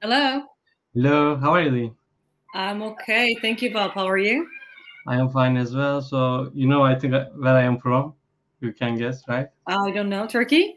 Hello. Hello, how are you doing? I'm okay. Thank you, Bob. How are you? I am fine as well. So, I think where I am from. You can guess, right? I don't know. Turkey?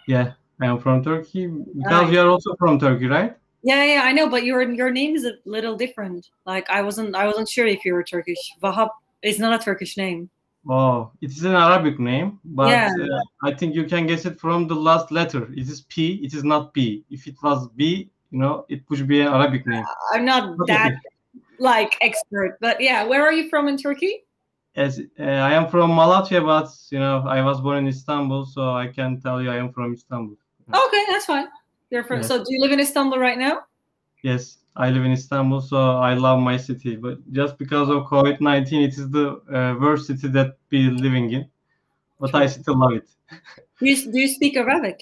Yeah, I am from Turkey because Nice. you are also from Turkey, right? Yeah, I know, but your name is a little different. Like I wasn't sure if you were Turkish. Vahap is not a Turkish name. Oh, it is an Arabic name, Yeah. but I think you can guess it from the last letter. It is P, it is not B. If it was B, it would be an Arabic name. I'm not But that okay. like expert, but yeah, where are you from in Turkey? As I am from Malatya, but I was born in Istanbul, so I can tell you I am from Istanbul. Okay, that's fine. You're from Yes. so do you live in Istanbul right now? Yes, I live in Istanbul, so I love my city. But just because of COVID-19, it is the worst city that we living in. But I True. still love it. Do you speak Arabic?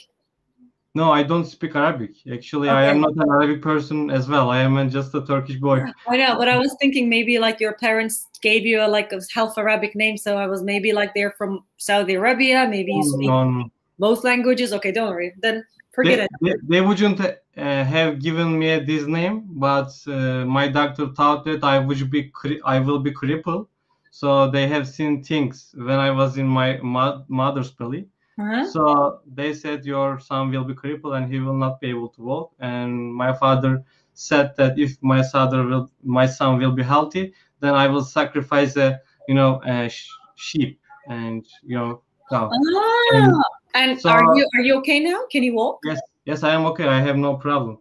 No, I don't speak Arabic. Actually, I am Okay. not an Arabic person as well. I am just a Turkish boy. I know, but I was thinking maybe like your parents gave you a half Arabic name, so I was maybe like they're from Saudi Arabia. Maybe you speak No, both languages. Okay, don't worry. Then forget it. they wouldn't have given me this name, but my doctor thought that I will be crippled. So they have seen things when I was in my mother's belly. Huh? So they said your son will be crippled and he will not be able to walk. And my father said that if my son will be healthy, then I will sacrifice a sheep and cow. And Ah, and so are you okay now? Can you walk? yes, yes, I am okay. I have no problem.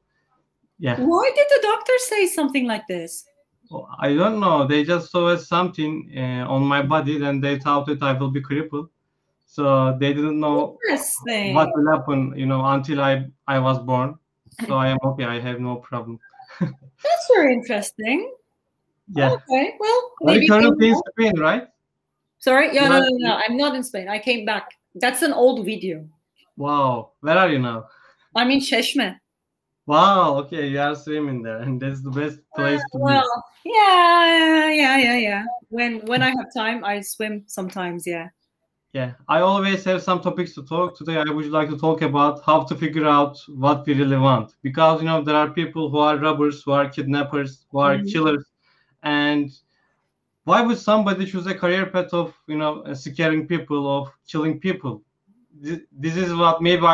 Yeah. Why did the doctor say something like this? Oh, I don't know. They just saw something on my body, then they thought that I will be crippled. So they didn't know what Interesting. will happen, until I was born. So I am okay. I have no problem. That's very interesting. Yeah. Okay, well, Are you maybe currently in Spain, right? sorry. Yeah, You no, are, no, no. I'm not in Spain. I came back. That's an old video. wow. Where are you now? I'm in Çeşme. Wow. Okay, you are swimming there, and that's the best place to be. Well, yeah. When I have time, I swim sometimes. Yeah. Yeah, I always have some topics to talk. Today, I would like to talk about how to figure out what we really want. Because, there are people who are robbers, who are kidnappers, who are Mhm. killers. And why would somebody choose a career path of, scaring people, of killing people? This is what maybe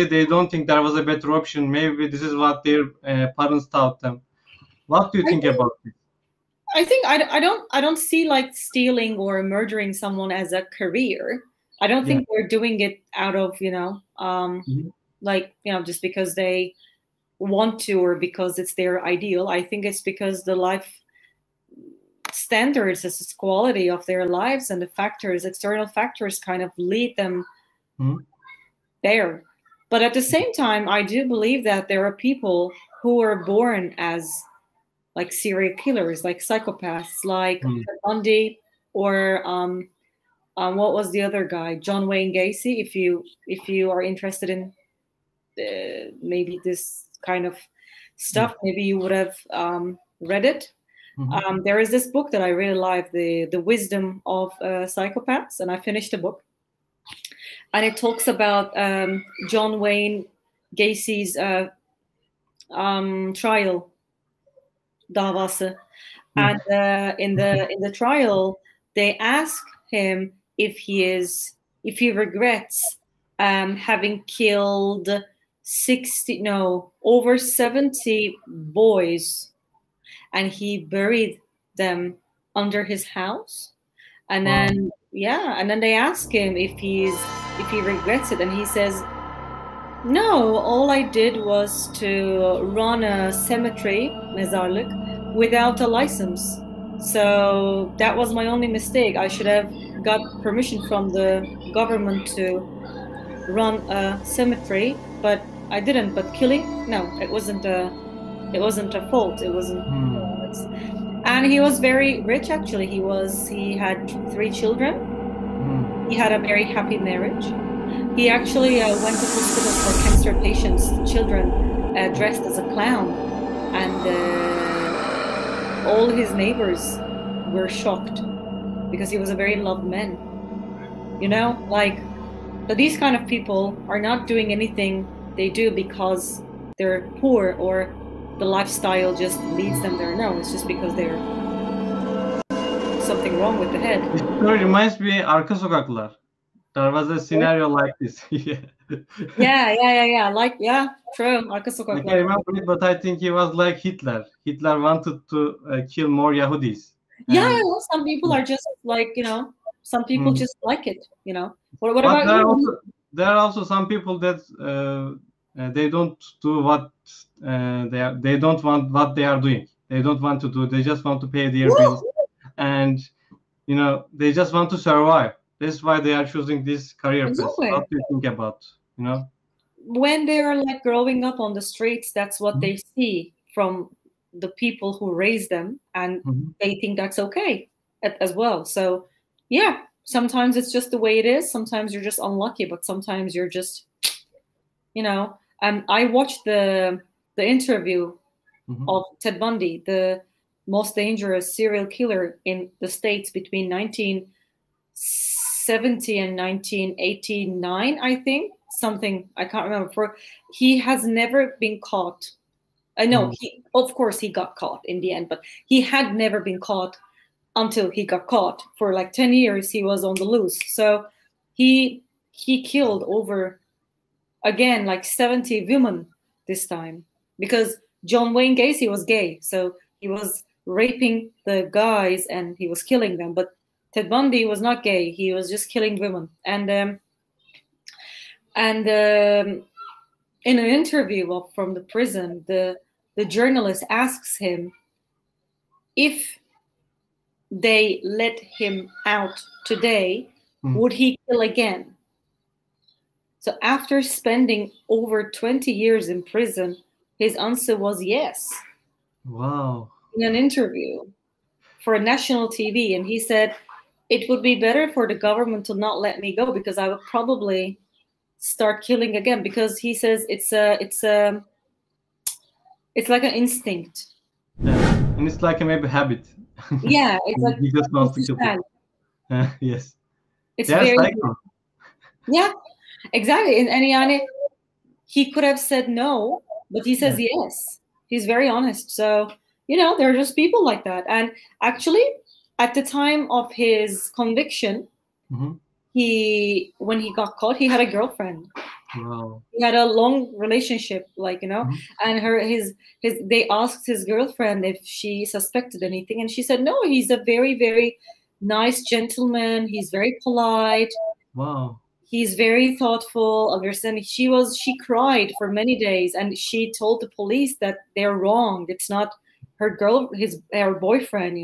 they don't think there was a better option. Maybe this is what their parents taught them. What do you I think think about it? I don't see like stealing or murdering someone as a career. I don't Yeah. think they're doing it out of Mhm. like just because they want to or because it's their ideal. I think it's because the life standards, the quality of their lives, and the factors, external factors, kind of lead them Mhm. there. But at the same time, I do believe that there are people who are born as like serial killers, like psychopaths, like Mhm. Ted Bundy, or what was the other guy, John Wayne Gacy. If you are interested in maybe this kind of Yeah. stuff, maybe you would have read it. Mhm. There is this book that I really like, the Wisdom of Psychopaths, and I finished the book, and it talks about John Wayne Gacy's trial, davası. Mhm. And in the trial, they ask him if he regrets having killed 60, no, over 70 boys, and he buried them under his house. And Wow. then they ask him if he regrets it, and he says, no, all I did was to run a cemetery, mezarlık, without a license. So that was my only mistake. I should have got permission from the government to run a cemetery, but I didn't. But killing, no, it wasn't a fault. It wasn't. Hmm. And he was very rich, actually. He had 3 children. Hmm. He had a very happy marriage. He actually went to hospitals for cancer patients, children dressed as a clown, and all his neighbors were shocked because he was a very loved man. Like, but these kind of people are not doing anything they do because they're poor or the lifestyle just leads them there. No, it's just because they're something wrong with the head. This story reminds me Arka Sokaklar. There was a scenario like this. Yeah. Like, yeah, true. Arka I Sokaklar. can't remember it, but I think he was like Hitler. Hitler wanted to kill more Yahudis. Yeah, some people are just like, some people just like it, What But about you? There are also some people that they don't do what they don't want what they are doing. They don't want to do. They just want to pay their bills, and they just want to survive. That's why they are choosing this career path. Exactly. What do you think about When they are like growing up on the streets, that's what they see from the people who raise them, and they think that's okay as well. So yeah, sometimes it's just the way it is. Sometimes you're just unlucky, but sometimes you're just, I watched the interview of Ted Bundy, the most dangerous serial killer in the States between 1970 and 1989, I think. Something I can't remember. He has never been caught. I know of course he got caught in the end, but he had never been caught until he got caught. For like 10 years he was on the loose. So he killed over, again, like 70 women this time, because John Wayne Gacy was gay, so he was raping the guys and he was killing them. But Ted Bundy was not gay; he was just killing women. And in an interview from the prison, the journalist asks him if they let him out today, would he kill again? So after spending over 20 years in prison, his answer was yes. Wow. In an interview for national TV, and he said, it would be better for the government to not let me go, because I would probably start killing again, because he says it's like an instinct. Yeah, and it's like a maybe habit. Yeah, it's like he just wants to kill people. Yes, it's very psycho. Yeah, exactly. And yani, he could have said no, but he says yes. He's very honest. So there are just people like that. And actually, at the time of his conviction, when he got caught, he had a girlfriend. Wow. He had a long relationship, and they asked his girlfriend if she suspected anything, and she said no. He's a very, very nice gentleman. He's very polite. Wow. He's very thoughtful, understanding. She cried for many days, and she told the police that they're wrong. It's not her boyfriend,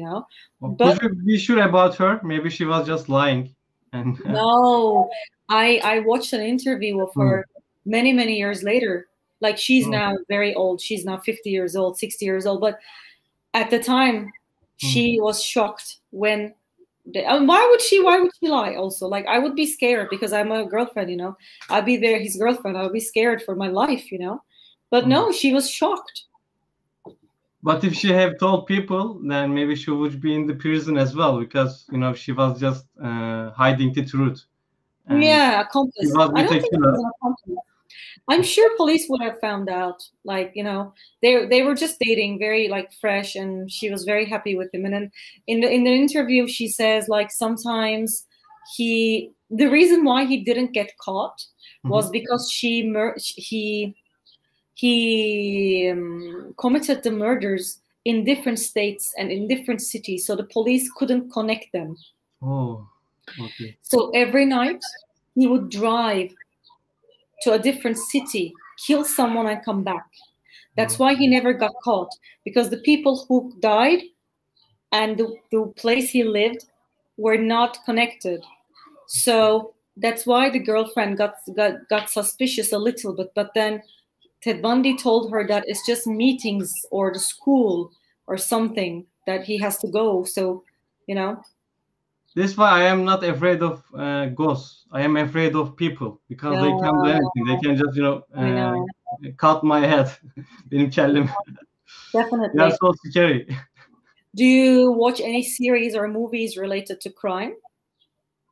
But could you be sure about her? Maybe she was just lying. And no, I watched an interview of her many, many years later. Like, she's now very old. She's now 50 years old, 60 years old. But at the time, she was shocked when. Why would she lie? Also, like, I would be scared, because I'm a girlfriend, I'd be there, his girlfriend. I would be scared for my life, But no, she was shocked. But if she had told people, then maybe she would be in the prison as well, because she was just hiding the truth. Yeah, accomplice. I don't think it was an accomplice. I'm sure police would have found out. Like, they were just dating, very like fresh, and she was very happy with him. And then in the interview, she says, like, sometimes the reason why he didn't get caught was because he committed the murders in different states and in different cities, so the police couldn't connect them. Oh, okay. So every night he would drive to a different city, kill someone, and come back. That's why he never got caught, because the people who died and the place he lived were not connected. So that's why the girlfriend got suspicious a little bit. But then Ted Bundy told her that it's just meetings or the school or something that he has to go. So, This is why I am not afraid of ghosts. I am afraid of people, because they can do anything. They can just, cut my head. Benim kellem. Definitely. They are so scary. Do you watch any series or movies related to crime?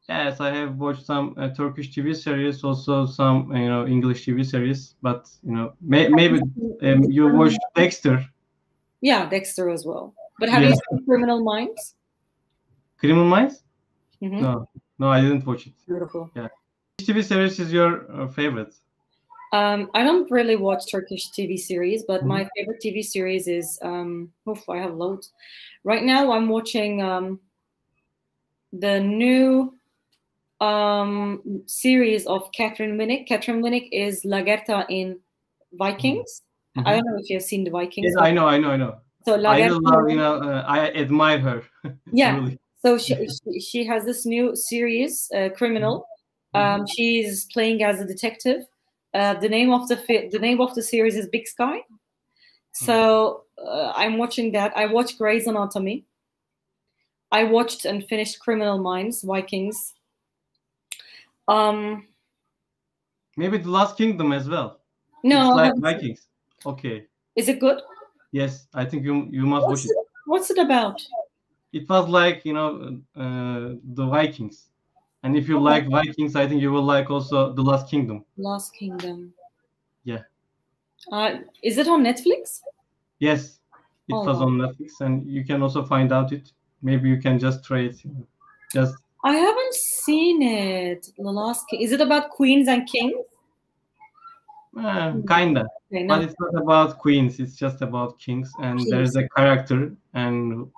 Yes, I have watched some Turkish TV series, also some English TV series, but maybe you watched Dexter. Yeah, Dexter as well. But have Yeah. you seen Criminal Minds? Criminal Minds? Mhm. No, I didn't watch it. Beautiful. Yeah. Which TV series is your favorite? I don't really watch Turkish TV series, but Mhm. my favorite TV series is I have loads. Right now I'm watching the new series of Catherine Winnick. Catherine Winnick is Lagertha in Vikings. Mhm. I don't know if you've seen the Vikings. Yes, I know. So I Lagertha, love, I admire her. yeah. Truly. So she has this new series, Criminal. She's playing as a detective. The name of the series is Big Sky. So I'm watching that. I watched Grey's Anatomy. I watched and finished Criminal Minds, Vikings. Maybe The Last Kingdom as well. No, It's I like haven't seen it. Vikings. Okay. Is it good? Yes, I think you must watch it. What's it about? It was like the Vikings, and if you like Vikings, I think you will like also The Last Kingdom. Last Kingdom. Yeah. Is it on Netflix? Yes, it was on Netflix, and you can also find out it. Maybe you can just try it. Just. I haven't seen it. The Last King. Is it about queens and kings? Kinda. Okay, no. But it's not about queens. It's just about kings, and there's a character, and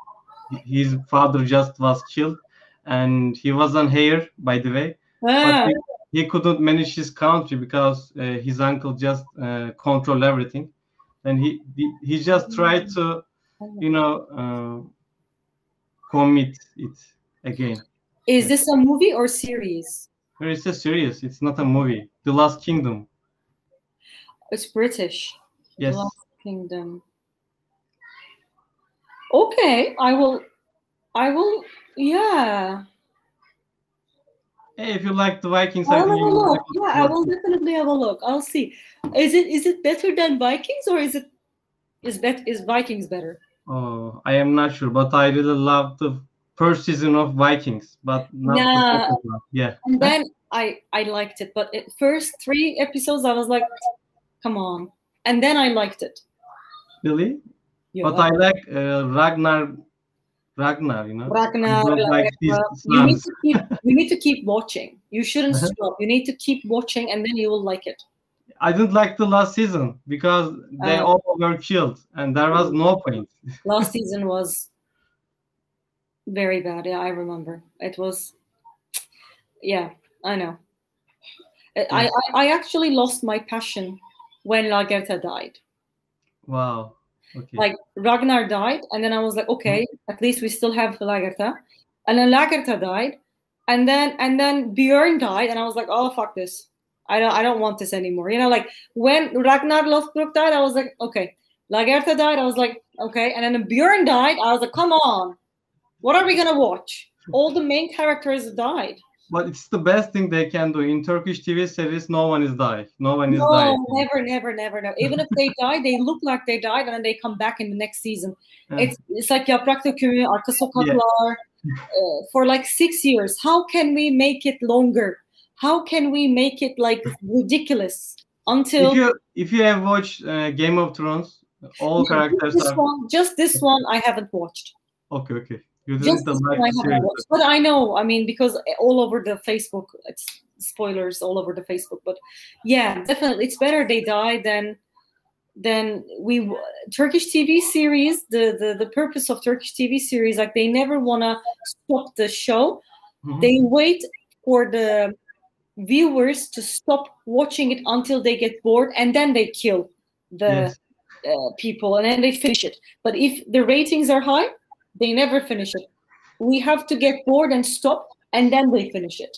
his father just was killed, and he was an heir, by the way. But he couldn't manage his country because his uncle just controlled everything. And he just tried to, commit it again. Is this a movie or series? It's a series. It's not a movie. The Last Kingdom. It's British. Yes. The Last Kingdom. Okay, I will. Yeah. Hey, if you like the Vikings, I'll have a look. Yeah, I will definitely have a look. I'll see. Is it better than Vikings, or is Vikings better? Oh, I am not sure, but I really love the first season of Vikings, but not the second one. Yeah. And then I liked it, but first 3 episodes I was like, come on. And then I liked it. Really? Yeah. But I like Ragnar, Ragnar, like you need to keep watching. You shouldn't stop. You need to keep watching, and then you will like it. I didn't like the last season because they all were killed, and there was no point. Last season was very bad. Yeah, I remember. It was. Yeah, I know. Yes. I actually lost my passion when Lagertha died. Wow. Okay. Like Ragnar died, and then I was like, okay, at least we still have Lagertha. And then Lagertha died, and then Björn died, and I was like, oh fuck this. I don't want this anymore. Like when Ragnar Lothbrok died, I was like, okay. Lagertha died, I was like, okay. And then Björn died, I was like, come on. What are we gonna watch? All the main characters died. But it's the best thing they can do. In Turkish TV series, no one is died. No, never. No. Even if they die, they look like they died, and then they come back in the next season. It's like Yaprak Dökümü, Arka Sokaklar, for like 6 years. How can we make it longer? How can we make it like ridiculous? Until if you have watched Game of Thrones, all characters just this one I haven't watched. Okay. You didn't like the series. But I know, I mean, because all over the Facebook, it's spoilers all over the Facebook. But yeah, definitely, it's better they die than Turkish TV series. The purpose of Turkish TV series, like they never wanna stop the show. Mm-hmm. They wait for the viewers to stop watching it until they get bored, and then they kill the people, and then they finish it. But if the ratings are high, they never finish it. We have to get bored and stop, and then they finish it.